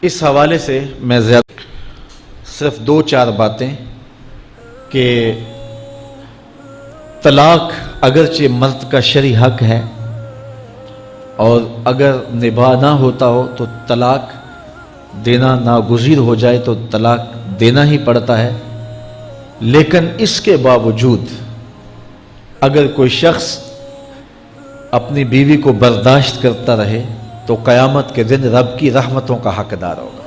اس حوالے سے میں صرف دو چار باتیں کہ طلاق اگرچہ مرد کا شرعی حق ہے اور اگر نباہ نہ ہوتا ہو تو طلاق دینا ناگزیر ہو جائے تو طلاق دینا ہی پڑتا ہے، لیکن اس کے باوجود اگر کوئی شخص اپنی بیوی کو برداشت کرتا رہے تو قیامت کے دن رب کی رحمتوں کا حقدار ہوگا۔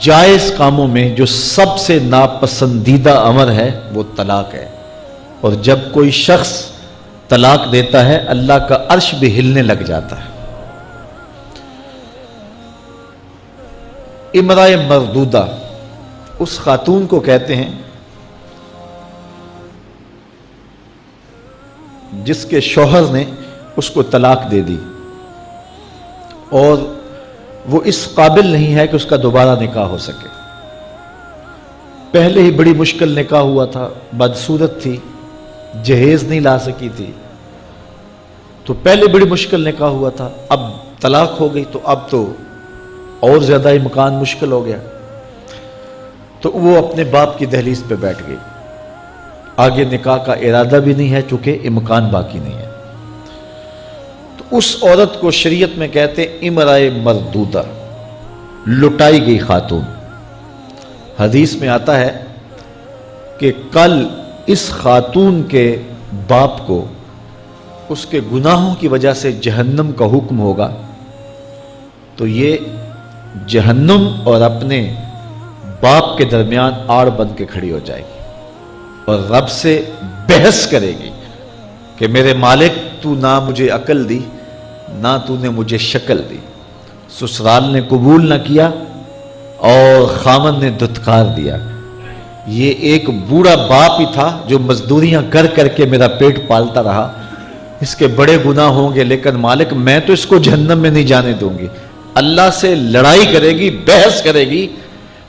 جائز کاموں میں جو سب سے ناپسندیدہ امر ہے وہ طلاق ہے، اور جب کوئی شخص طلاق دیتا ہے اللہ کا عرش بھی ہلنے لگ جاتا ہے۔ امرأہ مردودہ اس خاتون کو کہتے ہیں جس کے شوہر نے اس کو طلاق دے دی اور وہ اس قابل نہیں ہے کہ اس کا دوبارہ نکاح ہو سکے۔ پہلے ہی بڑی مشکل نکاح ہوا تھا، بدصورت تھی، جہیز نہیں لا سکی تھی، تو پہلے بڑی مشکل نکاح ہوا تھا، اب طلاق ہو گئی تو اب تو اور زیادہ امکان مشکل ہو گیا، تو وہ اپنے باپ کی دہلیز پہ بیٹھ گئی۔ آگے نکاح کا ارادہ بھی نہیں ہے چونکہ امکان باقی نہیں ہے، تو اس عورت کو شریعت میں کہتے ہیں امرأہ مردودہ، لٹائی گئی خاتون۔ حدیث میں آتا ہے کہ کل اس خاتون کے باپ کو اس کے گناہوں کی وجہ سے جہنم کا حکم ہوگا، تو یہ جہنم اور اپنے باپ کے درمیان آڑ بن کے کھڑی ہو جائے گی اور رب سے بحث کرے گی کہ میرے مالک تو نہ مجھے عقل دی نہ تو نے مجھے شکل دی، سسرال نے قبول نہ کیا اور خامن نے دھتکار دیا۔ یہ ایک بوڑھا باپ ہی تھا جو مزدوریاں کر کر کے میرا پیٹ پالتا رہا، اس کے بڑے گناہ ہوں گے لیکن مالک میں تو اس کو جہنم میں نہیں جانے دوں گی۔ اللہ سے لڑائی کرے گی، بحث کرے گی،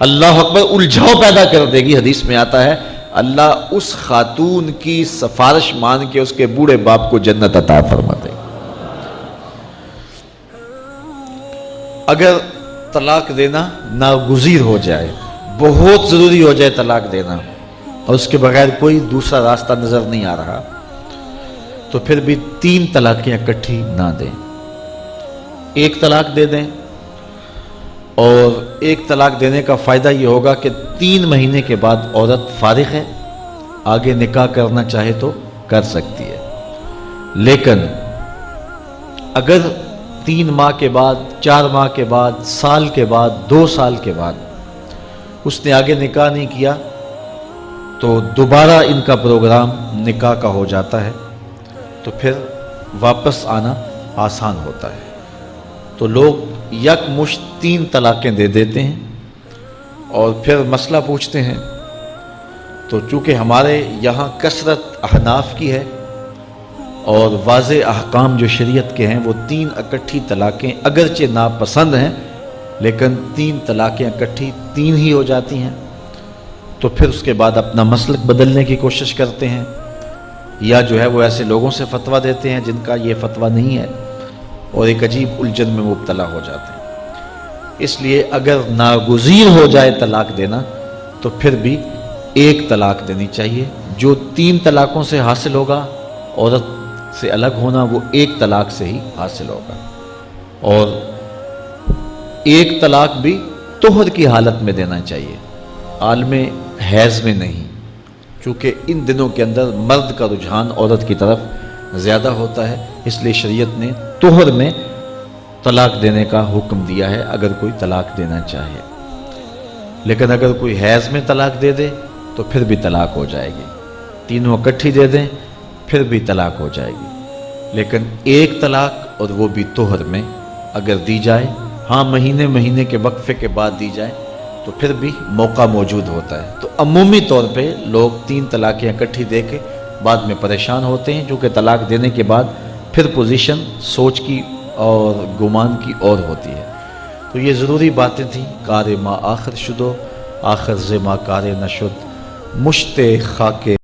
اللہ اکبر، الجھاؤ پیدا کر دے گی۔ حدیث میں آتا ہے اللہ اس خاتون کی سفارش مان کے اس کے بوڑھے باپ کو جنت عطا فرما دے۔ اگر طلاق دینا ناگزیر ہو جائے، بہت ضروری ہو جائے طلاق دینا اور اس کے بغیر کوئی دوسرا راستہ نظر نہیں آ رہا، تو پھر بھی 3 طلاقیں اکٹھی نہ دیں، ایک طلاق دے دیں، اور ایک طلاق دینے کا فائدہ یہ ہوگا کہ 3 مہینے کے بعد عورت فارغ ہے، آگے نکاح کرنا چاہے تو کر سکتی ہے۔ لیکن اگر 3 ماہ کے بعد، 4 ماہ کے بعد، سال کے بعد، 2 سال کے بعد اس نے آگے نکاح نہیں کیا تو دوبارہ ان کا پروگرام نکاح کا ہو جاتا ہے، تو پھر واپس آنا آسان ہوتا ہے۔ تو لوگ یک مشت 3 طلاقیں دے دیتے ہیں اور پھر مسئلہ پوچھتے ہیں، تو چونکہ ہمارے یہاں کثرت احناف کی ہے اور واضح احکام جو شریعت کے ہیں وہ 3 اکٹھی طلاقیں اگرچہ ناپسند ہیں لیکن 3 طلاقیں اکٹھی 3 ہی ہو جاتی ہیں، تو پھر اس کے بعد اپنا مسلک بدلنے کی کوشش کرتے ہیں، یا جو ہے وہ ایسے لوگوں سے فتویٰ دیتے ہیں جن کا یہ فتویٰ نہیں ہے اور ایک عجیب الجھن میں مبتلا ہو جاتے ہیں۔ اس لیے اگر ناگزیر ہو جائے طلاق دینا تو پھر بھی 1 طلاق دینی چاہیے۔ جو 3 طلاقوں سے حاصل ہوگا، عورت سے الگ ہونا، وہ 1 طلاق سے ہی حاصل ہوگا، اور 1 طلاق بھی طہر کی حالت میں دینا چاہیے، عالم حیض میں نہیں، چونکہ ان دنوں کے اندر مرد کا رجحان عورت کی طرف زیادہ ہوتا ہے، اس لیے شریعت نے طہر میں طلاق دینے کا حکم دیا ہے اگر کوئی طلاق دینا چاہے۔ لیکن اگر کوئی حیض میں طلاق دے دے تو پھر بھی طلاق ہو جائے گی، تینوں اکٹھی دے دیں پھر بھی طلاق ہو جائے گی، لیکن 1 طلاق اور وہ بھی طہر میں اگر دی جائے، ہاں مہینے کے وقفے کے بعد دی جائے تو پھر بھی موقع موجود ہوتا ہے۔ تو عمومی طور پہ لوگ 3 طلاقیں اکٹھی دے کے بعد میں پریشان ہوتے ہیں، چونکہ طلاق دینے کے بعد پھر پوزیشن سوچ کی اور گمان کی اور ہوتی ہے۔ تو یہ ضروری باتیں تھیں۔ کار ما آخر شدو آخر ز ما کار نشد، مشت خاک